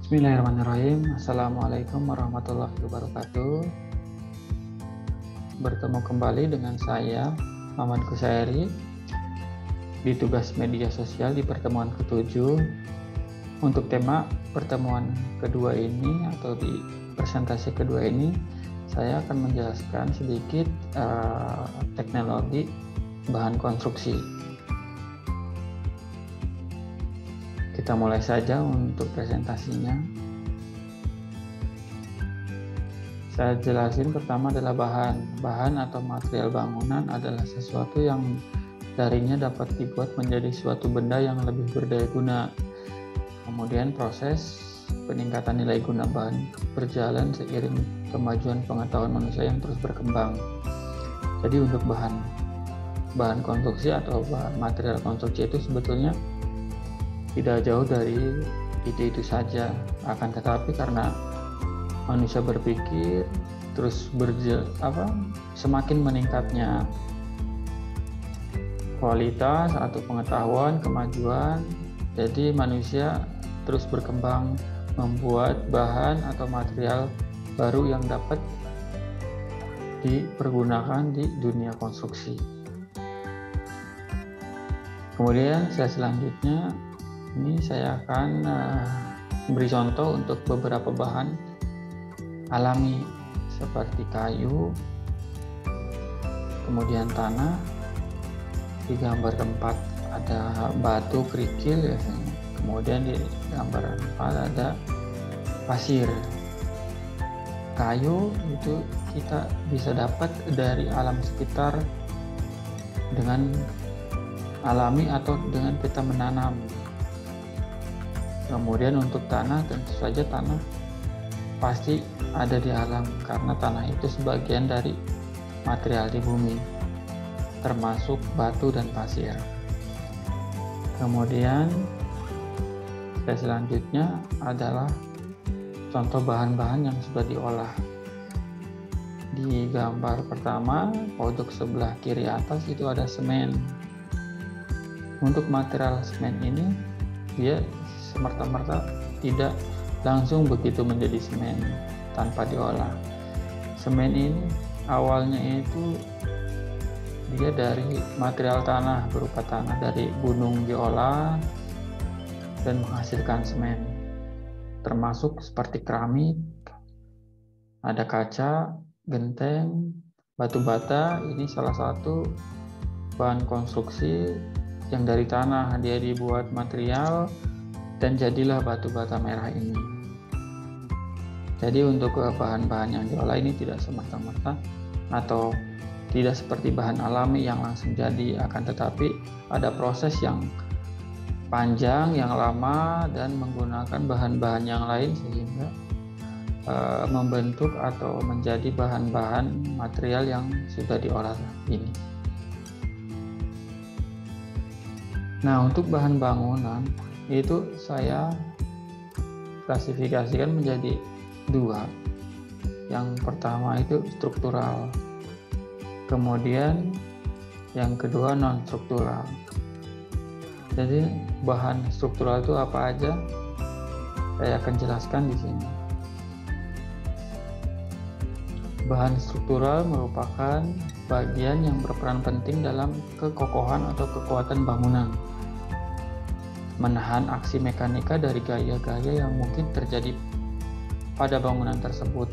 Bismillahirrahmanirrahim. Assalamualaikum warahmatullahi wabarakatuh. Bertemu kembali dengan saya, Muhammad Kusairi, di tugas media sosial di pertemuan ke-7. Untuk tema pertemuan kedua ini atau di presentasi kedua ini, saya akan menjelaskan sedikit teknologi bahan konstruksi. Kita mulai saja untuk presentasinya. Saya jelasin pertama adalah bahan. Bahan atau material bangunan adalah sesuatu yang darinya dapat dibuat menjadi suatu benda yang lebih berdaya guna. Kemudian proses peningkatan nilai guna bahan berjalan seiring kemajuan pengetahuan manusia yang terus berkembang. Jadi untuk bahan konstruksi atau bahan material konstruksi itu sebetulnya tidak jauh dari ide itu saja, akan tetapi karena manusia berpikir terus semakin meningkatnya kualitas atau pengetahuan, kemajuan, jadi manusia terus berkembang membuat bahan atau material baru yang dapat dipergunakan di dunia konstruksi. Kemudian selanjutnya ini saya akan beri contoh untuk beberapa bahan alami seperti kayu, kemudian tanah. Di gambar 4 ada batu kerikil ya, kemudian di gambar 4 ada pasir. Kayu itu kita bisa dapat dari alam sekitar dengan alami atau dengan kita menanam. Kemudian untuk tanah, tentu saja tanah pasti ada di alam karena tanah itu sebagian dari material di bumi, termasuk batu dan pasir. Kemudian selanjutnya adalah contoh bahan-bahan yang sudah diolah. Di gambar pertama, pojok sebelah kiri atas itu ada semen. Untuk material semen ini dia semerta-merta tidak langsung begitu menjadi semen tanpa diolah. Semen ini awalnya itu dia dari material tanah, berupa tanah dari gunung diolah dan menghasilkan semen, termasuk seperti keramik, ada kaca, genteng, batu bata. Ini salah satu bahan konstruksi yang dari tanah dia dibuat material dan jadilah batu bata merah ini. Jadi untuk bahan-bahan yang diolah ini tidak semerta-merta atau tidak seperti bahan alami yang langsung jadi, akan tetapi ada proses yang panjang, yang lama, dan menggunakan bahan-bahan yang lain sehingga membentuk atau menjadi bahan-bahan material yang sudah diolah ini. Nah, untuk bahan bangunan itu saya klasifikasikan menjadi 2. Yang pertama itu struktural, kemudian yang kedua non struktural. Jadi bahan struktural itu apa aja? Saya akan jelaskan di sini. Bahan struktural merupakan bagian yang berperan penting dalam kekokohan atau kekuatan bangunan, menahan aksi mekanika dari gaya-gaya yang mungkin terjadi pada bangunan tersebut.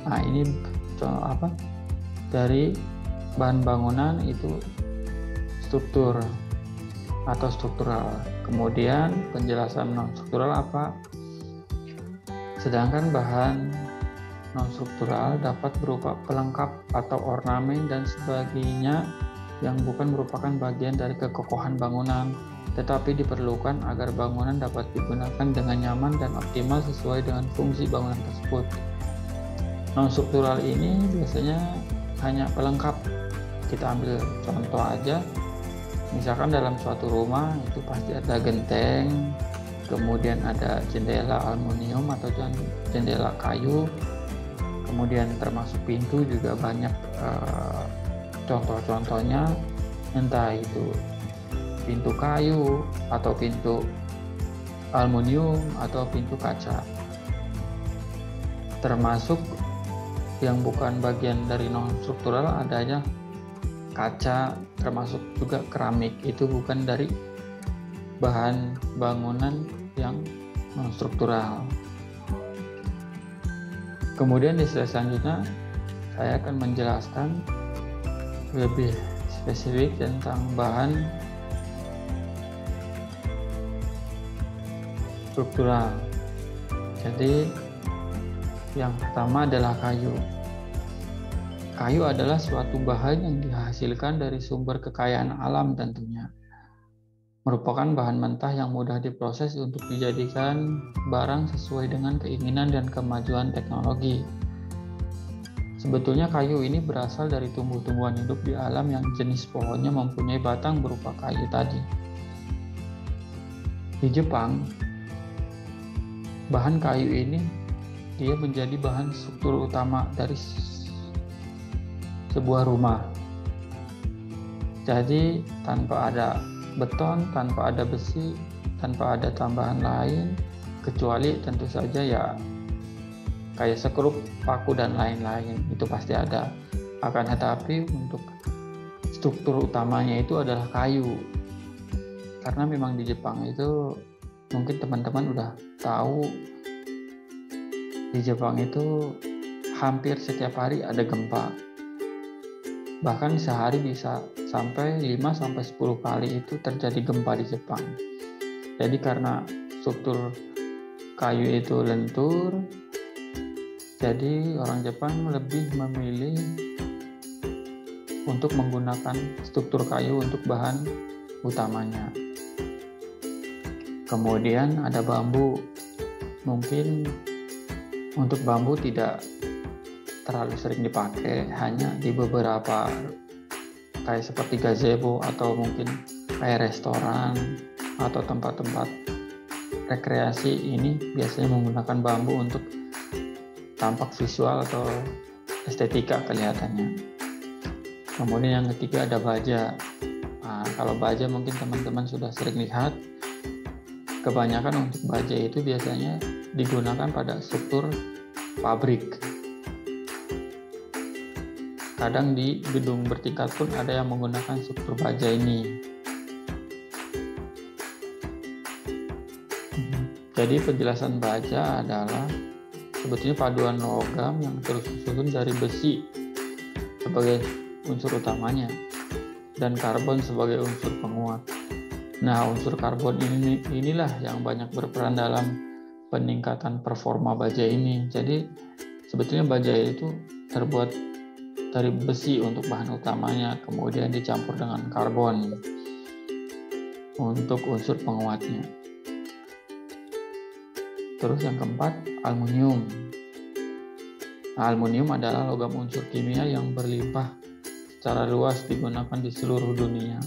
Nah, ini dari bahan bangunan itu struktur atau struktural. Kemudian penjelasan non struktural apa? Sedangkan bahan non struktural dapat berupa pelengkap atau ornamen dan sebagainya yang bukan merupakan bagian dari kekokohan bangunan, tetapi diperlukan agar bangunan dapat digunakan dengan nyaman dan optimal sesuai dengan fungsi bangunan tersebut. Non-struktural ini biasanya hanya pelengkap. Kita ambil contoh aja, misalkan dalam suatu rumah itu pasti ada genteng, kemudian ada jendela aluminium atau jendela kayu, kemudian termasuk pintu juga banyak contoh-contohnya, entah itu pintu kayu atau pintu aluminium atau pintu kaca. Termasuk yang bukan bagian dari non-struktural adanya kaca, termasuk juga keramik, itu bukan dari bahan bangunan yang non-struktural. Kemudian di slide selanjutnya saya akan menjelaskan lebih spesifik tentang bahan struktural. Jadi yang pertama adalah kayu. Kayu adalah suatu bahan yang dihasilkan dari sumber kekayaan alam tentunya. Merupakan bahan mentah yang mudah diproses untuk dijadikan barang sesuai dengan keinginan dan kemajuan teknologi. Sebetulnya kayu ini berasal dari tumbuh-tumbuhan hidup di alam yang jenis pohonnya mempunyai batang berupa kayu tadi. Di Jepang, bahan kayu ini dia menjadi bahan struktur utama dari sebuah rumah. Jadi tanpa ada beton, tanpa ada besi, tanpa ada tambahan lain, kecuali tentu saja ya kayak sekrup, paku, dan lain-lain, itu pasti ada. Akan tetapi untuk struktur utamanya itu adalah kayu. Karena memang di Jepang itu mungkin teman-teman udah tahu, di Jepang itu hampir setiap hari ada gempa. Bahkan sehari bisa sampai 5-10 kali itu terjadi gempa di Jepang. Jadi karena struktur kayu itu lentur, jadi orang Jepang lebih memilih untuk menggunakan struktur kayu untuk bahan utamanya. Kemudian ada bambu. Mungkin untuk bambu tidak terlalu sering dipakai, hanya di beberapa kayak seperti gazebo atau mungkin kayak restoran atau tempat-tempat rekreasi ini biasanya menggunakan bambu untuk tampak visual atau estetika kelihatannya. Kemudian yang ketiga ada baja. Nah, kalau baja mungkin teman-teman sudah sering lihat, kebanyakan untuk baja itu biasanya digunakan pada struktur pabrik. Kadang di gedung bertingkat pun ada yang menggunakan struktur baja ini. Jadi penjelasan baja adalah sebetulnya paduan logam yang tersusun dari besi sebagai unsur utamanya dan karbon sebagai unsur penguat. Nah, unsur karbon inilah yang banyak berperan dalam peningkatan performa baja ini. Jadi sebetulnya baja itu terbuat dari besi untuk bahan utamanya, kemudian dicampur dengan karbon untuk unsur penguatnya. Terus yang keempat, aluminium. Nah, aluminium adalah logam unsur kimia yang berlimpah secara luas digunakan di seluruh dunia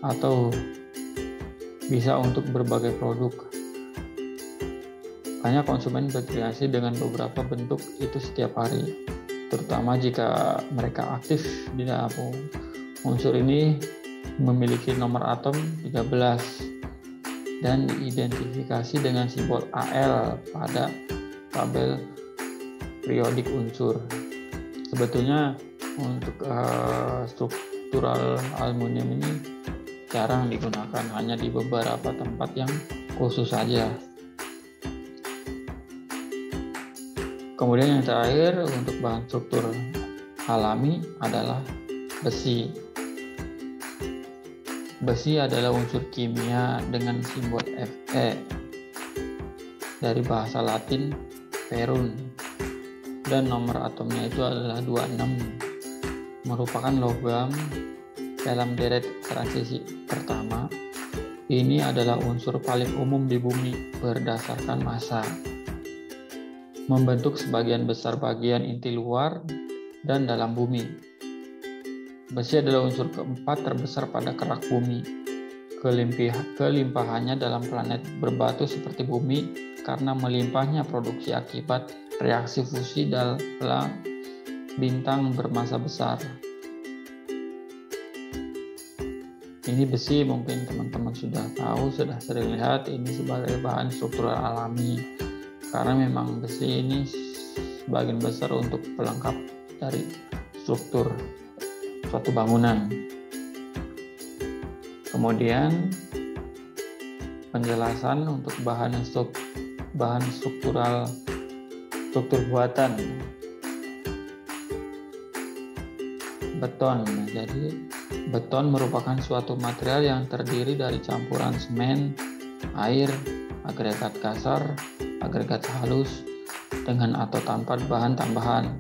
atau bisa untuk berbagai produk. Banyak konsumen berkreasi dengan beberapa bentuk itu setiap hari, terutama jika mereka aktif di dalam unsur ini memiliki nomor atom 13 dan diidentifikasi dengan simbol Al pada tabel periodik unsur. Sebetulnya untuk struktural aluminium ini jarang digunakan, hanya di beberapa tempat yang khusus saja. Kemudian yang terakhir untuk bahan struktur alami adalah besi. Besi adalah unsur kimia dengan simbol Fe dari bahasa Latin ferrum dan nomor atomnya itu adalah 26. Merupakan logam dalam deret transisi pertama. Ini adalah unsur paling umum di bumi berdasarkan massa. Membentuk sebagian besar bagian inti luar dan dalam bumi. Besi adalah unsur keempat terbesar pada kerak bumi. Kelimpahannya dalam planet berbatu seperti bumi karena melimpahnya produksi akibat reaksi fusi dalam bintang bermassa besar. Ini besi mungkin teman-teman sudah tahu, sudah sering lihat ini sebagai bahan struktural alami. Karena memang besi ini sebagian besar untuk pelengkap dari struktur suatu bangunan. Kemudian penjelasan untuk struktur buatan. Beton. Jadi beton merupakan suatu material yang terdiri dari campuran semen, air, agregat kasar, agregat halus, dengan atau tanpa bahan tambahan.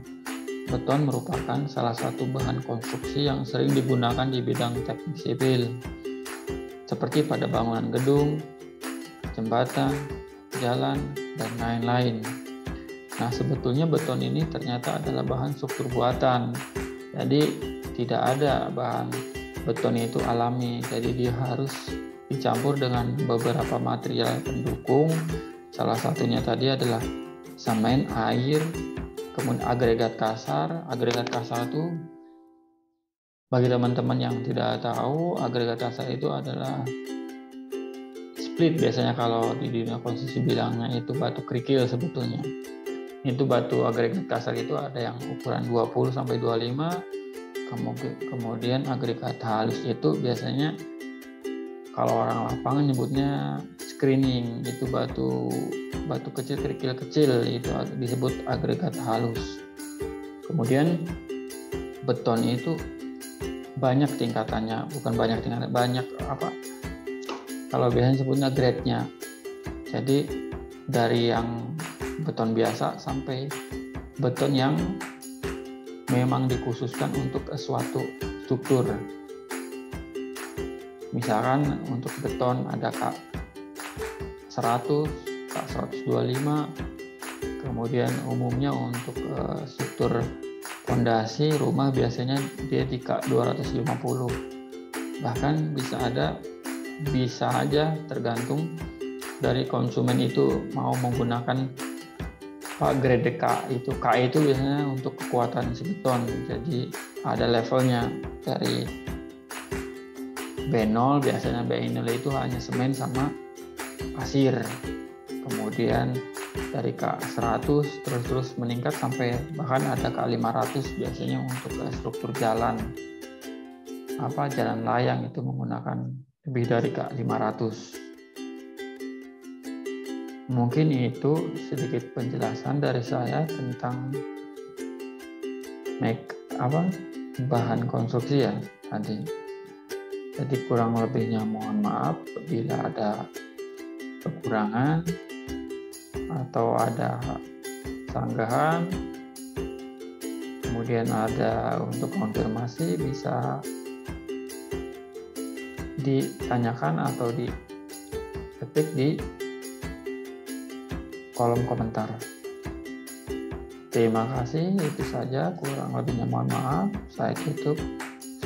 Beton merupakan salah satu bahan konstruksi yang sering digunakan di bidang teknik sipil, seperti pada bangunan gedung, jembatan, jalan, dan lain-lain. Nah, sebetulnya beton ini ternyata adalah bahan struktur buatan. Jadi tidak ada bahan beton itu alami, jadi dia harus dicampur dengan beberapa material pendukung. Salah satunya tadi adalah semen, air, kemudian agregat kasar. Agregat kasar itu bagi teman-teman yang tidak tahu, agregat kasar itu adalah split, biasanya kalau di dunia konstruksi bilangnya itu batu kerikil sebetulnya. Itu batu agregat kasar itu ada yang ukuran 20 sampai 25. Kemudian agregat halus itu biasanya kalau orang lapangan nyebutnya screening, itu batu kecil, kerikil kecil, itu disebut agregat halus. Kemudian beton itu banyak tingkatannya, banyak kalau biasanya sebutnya grade-nya. Jadi dari yang beton biasa sampai beton yang memang dikhususkan untuk suatu struktur. Misalkan untuk beton ada K100, K125, kemudian umumnya untuk struktur fondasi rumah biasanya dia di K250. Bahkan bisa aja tergantung dari konsumen itu mau menggunakan grade K itu biasanya untuk kekuatan si beton. Jadi ada levelnya dari B0, biasanya B0 itu hanya semen sama pasir. Kemudian dari K100 terus meningkat sampai bahkan ada K500 biasanya untuk struktur jalan layang itu menggunakan lebih dari K500. Mungkin itu sedikit penjelasan dari saya tentang bahan konstruksi ya tadi. Jadi kurang lebihnya mohon maaf bila ada kekurangan atau ada sanggahan. Kemudian ada untuk konfirmasi bisa ditanyakan atau diketik di kolom komentar. Terima kasih, itu saja, kurang lebihnya mohon maaf. Saya tutup.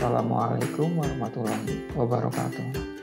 Assalamualaikum warahmatullahi wabarakatuh.